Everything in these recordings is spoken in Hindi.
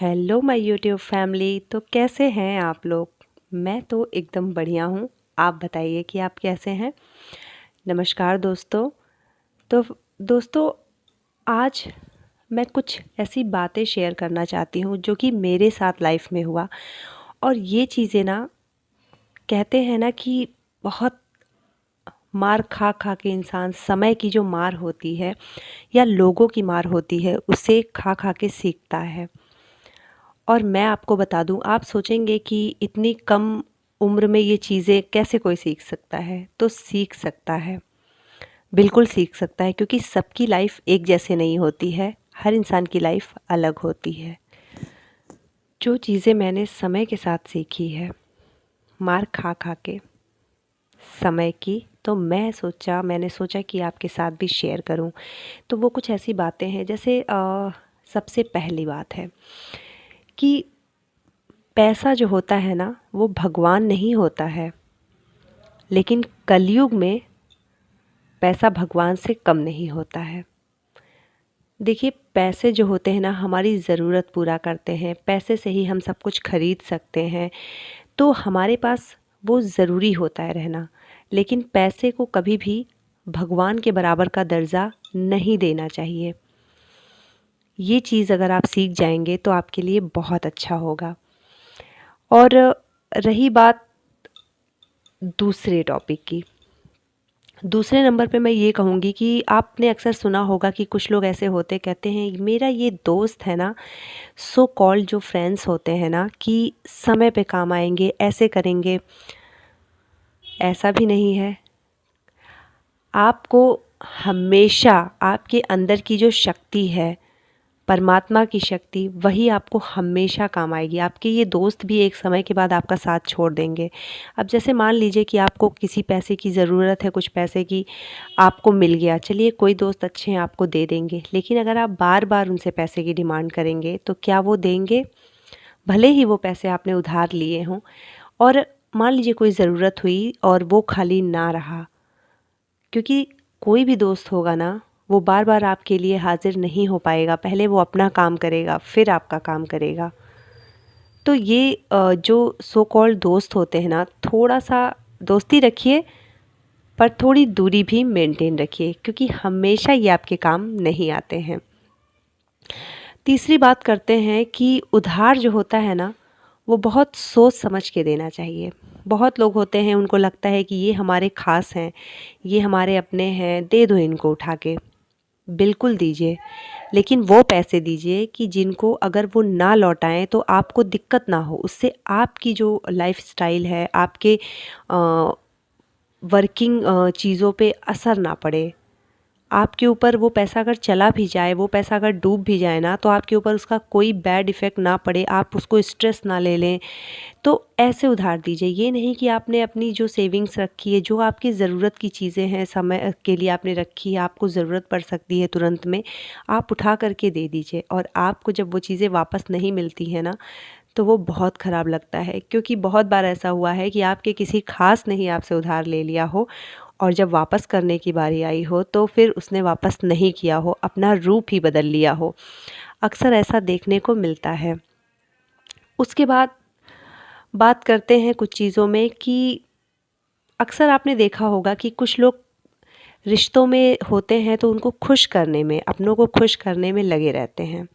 Hello my YouTube family. तो कैसे हैं आप लोग? मैं तो एकदम बढ़िया हूँ। आप बताइए कि आप कैसे हैं। नमस्कार दोस्तों। तो दोस्तों, आज मैं कुछ ऐसी बातें शेयर करना चाहती हूँ जो कि मेरे साथ लाइफ में हुआ। और ये चीज़ें ना, कहते हैं ना कि बहुत मार खा खा के इंसान, समय की जो मार होती है या लोगों की मार होती है, उसे खा खा के सीखता है। और मैं आपको बता दूं, आप सोचेंगे कि इतनी कम उम्र में ये चीज़ें कैसे कोई सीख सकता है। तो सीख सकता है, बिल्कुल सीख सकता है, क्योंकि सबकी लाइफ एक जैसे नहीं होती है। हर इंसान की लाइफ अलग होती है। जो चीज़ें मैंने समय के साथ सीखी है, मार खा खा के समय की, तो मैंने सोचा कि आपके साथ भी शेयर करूं। तो वो कुछ ऐसी बातें हैं, जैसे सबसे पहली बात है कि पैसा जो होता है ना, वो भगवान नहीं होता है। लेकिन कलयुग में पैसा भगवान से कम नहीं होता है। देखिए, पैसे जो होते हैं ना, हमारी ज़रूरत पूरा करते हैं। पैसे से ही हम सब कुछ खरीद सकते हैं। तो हमारे पास वो ज़रूरी होता है रहना। लेकिन पैसे को कभी भी भगवान के बराबर का दर्जा नहीं देना चाहिए। ये चीज़ अगर आप सीख जाएंगे तो आपके लिए बहुत अच्छा होगा। और रही बात दूसरे टॉपिक की, दूसरे नंबर पे मैं ये कहूँगी कि आपने अक्सर सुना होगा कि कुछ लोग ऐसे होते, कहते हैं मेरा ये दोस्त है ना, सो कॉल्ड जो फ्रेंड्स होते हैं ना, कि समय पे काम आएंगे, ऐसे करेंगे। ऐसा भी नहीं है। आपको हमेशा आपके अंदर की जो शक्ति है, परमात्मा की शक्ति, वही आपको हमेशा काम आएगी। आपके ये दोस्त भी एक समय के बाद आपका साथ छोड़ देंगे। अब जैसे मान लीजिए कि आपको किसी पैसे की ज़रूरत है, कुछ पैसे की आपको मिल गया, चलिए कोई दोस्त अच्छे हैं, आपको दे देंगे। लेकिन अगर आप बार बार उनसे पैसे की डिमांड करेंगे तो क्या वो देंगे? भले ही वो पैसे आपने उधार लिए हों। और मान लीजिए कोई ज़रूरत हुई और वो खाली ना रहा, क्योंकि कोई भी दोस्त होगा ना, वो बार बार आपके लिए हाजिर नहीं हो पाएगा। पहले वो अपना काम करेगा, फिर आपका काम करेगा। तो ये जो सो कॉल्ड दोस्त होते हैं ना, थोड़ा सा दोस्ती रखिए, पर थोड़ी दूरी भी मेंटेन रखिए, क्योंकि हमेशा ये आपके काम नहीं आते हैं। तीसरी बात करते हैं कि उधार जो होता है ना, वो बहुत सोच समझ के देना चाहिए। बहुत लोग होते हैं, उनको लगता है कि ये हमारे ख़ास हैं, ये हमारे अपने हैं, दे दो इनको उठा के। बिल्कुल दीजिए, लेकिन वो पैसे दीजिए कि जिनको अगर वो ना लौटाएं तो आपको दिक्कत ना हो। उससे आपकी जो लाइफस्टाइल है, आपके वर्किंग चीज़ों पे असर ना पड़े। आपके ऊपर वो पैसा अगर चला भी जाए, वो पैसा अगर डूब भी जाए ना, तो आपके ऊपर उसका कोई बैड इफ़ेक्ट ना पड़े, आप उसको स्ट्रेस ना ले लें। तो ऐसे उधार दीजिए। ये नहीं कि आपने अपनी जो सेविंग्स रखी है, जो आपकी ज़रूरत की चीज़ें हैं, समय के लिए आपने रखी है, आपको ज़रूरत पड़ सकती है तुरंत में, आप उठा करके दे दीजिए। और आपको जब वो चीज़ें वापस नहीं मिलती हैं ना, तो वो बहुत ख़राब लगता है। क्योंकि बहुत बार ऐसा हुआ है कि आपके किसी ख़ास ने ही आपसे उधार ले लिया हो, और जब वापस करने की बारी आई हो तो फिर उसने वापस नहीं किया हो, अपना रूप ही बदल लिया हो। अक्सर ऐसा देखने को मिलता है। उसके बाद बात करते हैं कुछ चीज़ों में कि अक्सर आपने देखा होगा कि कुछ लोग रिश्तों में होते हैं तो उनको खुश करने में, अपनों को खुश करने में लगे रहते हैं।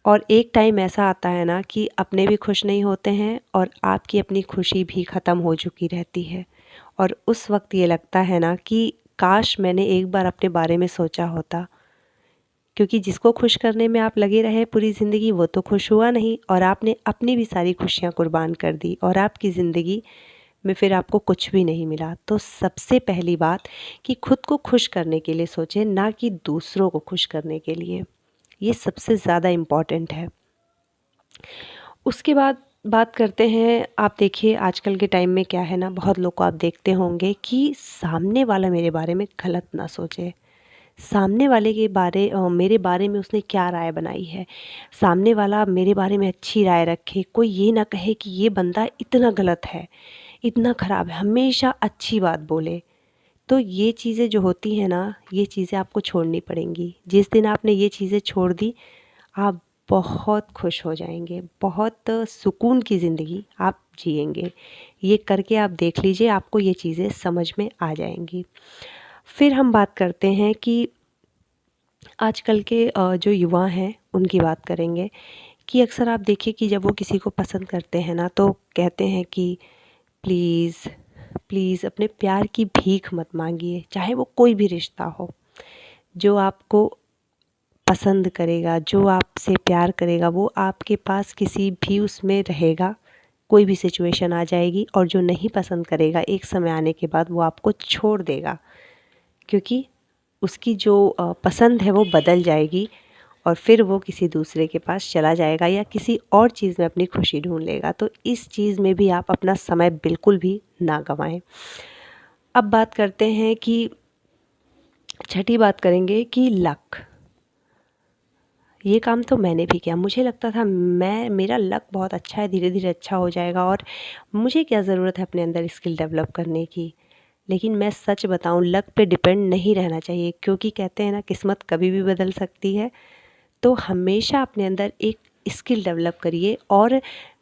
और एक टाइम ऐसा आता है ना कि अपने भी खुश नहीं होते हैं और आपकी अपनी खुशी भी ख़त्म हो चुकी रहती है। और उस वक्त ये लगता है ना कि काश मैंने एक बार अपने बारे में सोचा होता। क्योंकि जिसको खुश करने में आप लगे रहे पूरी ज़िंदगी, वो तो खुश हुआ नहीं, और आपने अपनी भी सारी खुशियाँ कुर्बान कर दी, और आपकी ज़िंदगी में फिर आपको कुछ भी नहीं मिला। तो सबसे पहली बात कि खुद को खुश करने के लिए सोचें, ना कि दूसरों को खुश करने के लिए। ये सबसे ज़्यादा इम्पॉर्टेंट है। उसके बाद बात करते हैं, आप देखिए आजकल के टाइम में क्या है ना, बहुत लोग को आप देखते होंगे कि सामने वाला मेरे बारे में गलत ना सोचे। सामने वाले के मेरे बारे में उसने क्या राय बनाई है, सामने वाला मेरे बारे में अच्छी राय रखे। कोई ये ना कहे कि ये बंदा इतना गलत है, इतना ख़राब है, हमेशा अच्छी बात बोले। तो ये चीज़ें जो होती हैं ना, ये चीज़ें आपको छोड़नी पड़ेंगी। जिस दिन आपने ये चीज़ें छोड़ दी, आप बहुत खुश हो जाएंगे, बहुत सुकून की ज़िंदगी आप जिएंगे। ये करके आप देख लीजिए, आपको ये चीज़ें समझ में आ जाएंगी। फिर हम बात करते हैं कि आजकल के जो युवा हैं उनकी बात करेंगे कि अक्सर आप देखिए कि जब वो किसी को पसंद करते हैं ना, तो कहते हैं कि प्लीज़ प्लीज़ अपने प्यार की भीख मत मांगिए, चाहे वो कोई भी रिश्ता हो। जो आपको पसंद करेगा, जो आपसे प्यार करेगा, वो आपके पास किसी भी उसमें रहेगा, कोई भी सिचुएशन आ जाएगी। और जो नहीं पसंद करेगा, एक समय आने के बाद वो आपको छोड़ देगा, क्योंकि उसकी जो पसंद है वो बदल जाएगी और फिर वो किसी दूसरे के पास चला जाएगा या किसी और चीज़ में अपनी खुशी ढूंढ लेगा। तो इस चीज़ में भी आप अपना समय बिल्कुल भी ना गंवाएं। अब बात करते हैं कि छठी बात करेंगे कि लक। ये काम तो मैंने भी किया। मुझे लगता था मेरा लक बहुत अच्छा है, धीरे धीरे अच्छा हो जाएगा और मुझे क्या ज़रूरत है अपने अंदर स्किल डेवलप करने की। लेकिन मैं सच बताऊं, लक पे डिपेंड नहीं रहना चाहिए, क्योंकि कहते हैं ना, किस्मत कभी भी बदल सकती है। तो हमेशा अपने अंदर एक स्किल डेवलप करिए और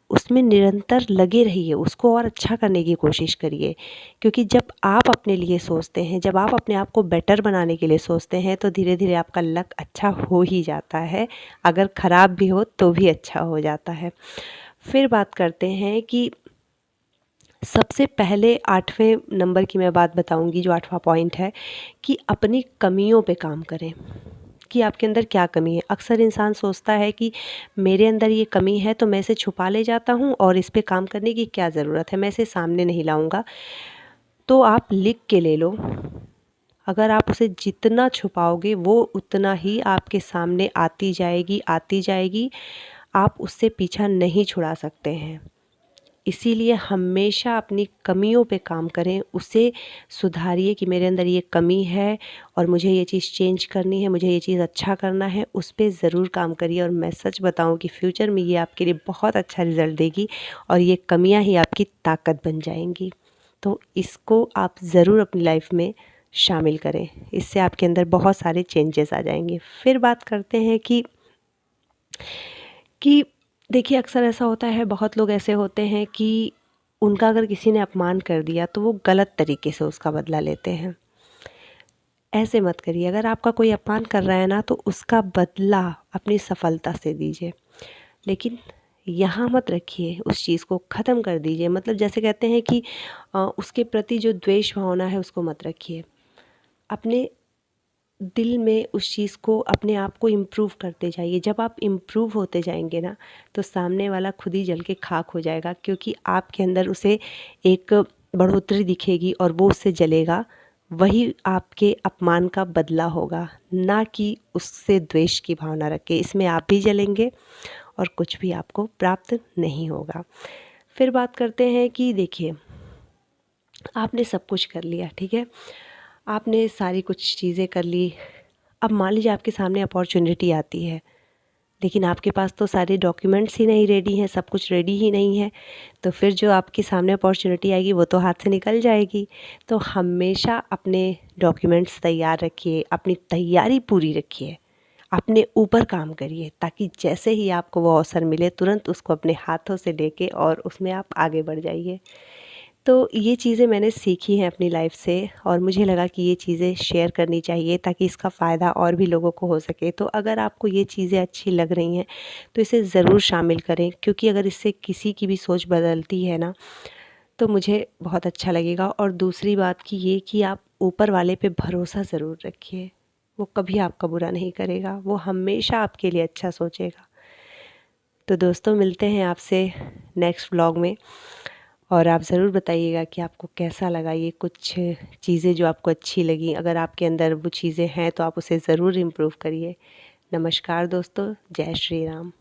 उसमें निरंतर लगे रहिए, उसको और अच्छा करने की कोशिश करिए। क्योंकि जब आप अपने लिए सोचते हैं, जब आप अपने आप को बेटर बनाने के लिए सोचते हैं, तो धीरे धीरे आपका लक अच्छा हो ही जाता है। अगर ख़राब भी हो तो भी अच्छा हो जाता है। फिर बात करते हैं कि सबसे पहले 8वें नंबर की मैं बात बताऊंगी, जो 8वां पॉइंट है कि अपनी कमियों पे काम करें कि आपके अंदर क्या कमी है। अक्सर इंसान सोचता है कि मेरे अंदर ये कमी है तो मैं इसे छुपा ले जाता हूँ और इस पे काम करने की क्या ज़रूरत है, मैं इसे सामने नहीं लाऊंगा। तो आप लिख के ले लो। अगर आप उसे जितना छुपाओगे वो उतना ही आपके सामने आती जाएगी आती जाएगी। आप उससे पीछा नहीं छुड़ा सकते हैं। इसीलिए हमेशा अपनी कमियों पे काम करें, उसे सुधारिए कि मेरे अंदर ये कमी है और मुझे ये चीज़ चेंज करनी है, मुझे ये चीज़ अच्छा करना है, उस पे ज़रूर काम करिए। और मैं सच बताऊं कि फ्यूचर में ये आपके लिए बहुत अच्छा रिज़ल्ट देगी और ये कमियां ही आपकी ताकत बन जाएंगी। तो इसको आप ज़रूर अपनी लाइफ में शामिल करें, इससे आपके अंदर बहुत सारे चेंजेस आ जाएंगे। फिर बात करते हैं कि देखिए, अक्सर ऐसा होता है, बहुत लोग ऐसे होते हैं कि उनका अगर किसी ने अपमान कर दिया तो वो गलत तरीके से उसका बदला लेते हैं। ऐसे मत करिए। अगर आपका कोई अपमान कर रहा है ना, तो उसका बदला अपनी सफलता से दीजिए, लेकिन यहाँ मत रखिए, उस चीज़ को ख़त्म कर दीजिए। मतलब जैसे कहते हैं कि उसके प्रति जो द्वेष भावना है उसको मत रखिए। अपने दिल में उस चीज़ को, अपने आप को इम्प्रूव करते जाइए। जब आप इम्प्रूव होते जाएंगे ना, तो सामने वाला खुद ही जल के खाक हो जाएगा, क्योंकि आपके अंदर उसे एक बढ़ोतरी दिखेगी और वो उससे जलेगा। वही आपके अपमान का बदला होगा, ना कि उससे द्वेष की भावना रख के। इसमें आप भी जलेंगे और कुछ भी आपको प्राप्त नहीं होगा। फिर बात करते हैं कि देखिए, आपने सब कुछ कर लिया, ठीक है, आपने सारी कुछ चीज़ें कर ली। अब मान लीजिए आपके सामने अपॉर्चुनिटी आती है, लेकिन आपके पास तो सारे डॉक्यूमेंट्स ही नहीं रेडी हैं, सब कुछ रेडी ही नहीं है। तो फिर जो आपके सामने अपॉर्चुनिटी आएगी वो तो हाथ से निकल जाएगी। तो हमेशा अपने डॉक्यूमेंट्स तैयार रखिए, अपनी तैयारी पूरी रखिए, अपने ऊपर काम करिए, ताकि जैसे ही आपको वो अवसर मिले तुरंत उसको अपने हाथों से लेके और उसमें आप आगे बढ़ जाइए। तो ये चीज़ें मैंने सीखी हैं अपनी लाइफ से और मुझे लगा कि ये चीज़ें शेयर करनी चाहिए, ताकि इसका फ़ायदा और भी लोगों को हो सके। तो अगर आपको ये चीज़ें अच्छी लग रही हैं तो इसे ज़रूर शामिल करें, क्योंकि अगर इससे किसी की भी सोच बदलती है ना, तो मुझे बहुत अच्छा लगेगा। और दूसरी बात की ये कि आप ऊपर वाले पे भरोसा ज़रूर रखिए, वो कभी आपका बुरा नहीं करेगा, वो हमेशा आपके लिए अच्छा सोचेगा। तो दोस्तों, मिलते हैं आपसे नेक्स्ट व्लॉग में और आप ज़रूर बताइएगा कि आपको कैसा लगा, ये कुछ चीज़ें जो आपको अच्छी लगी। अगर आपके अंदर वो चीज़ें हैं तो आप उसे ज़रूर इम्प्रूव करिए। नमस्कार दोस्तों, जय श्री राम।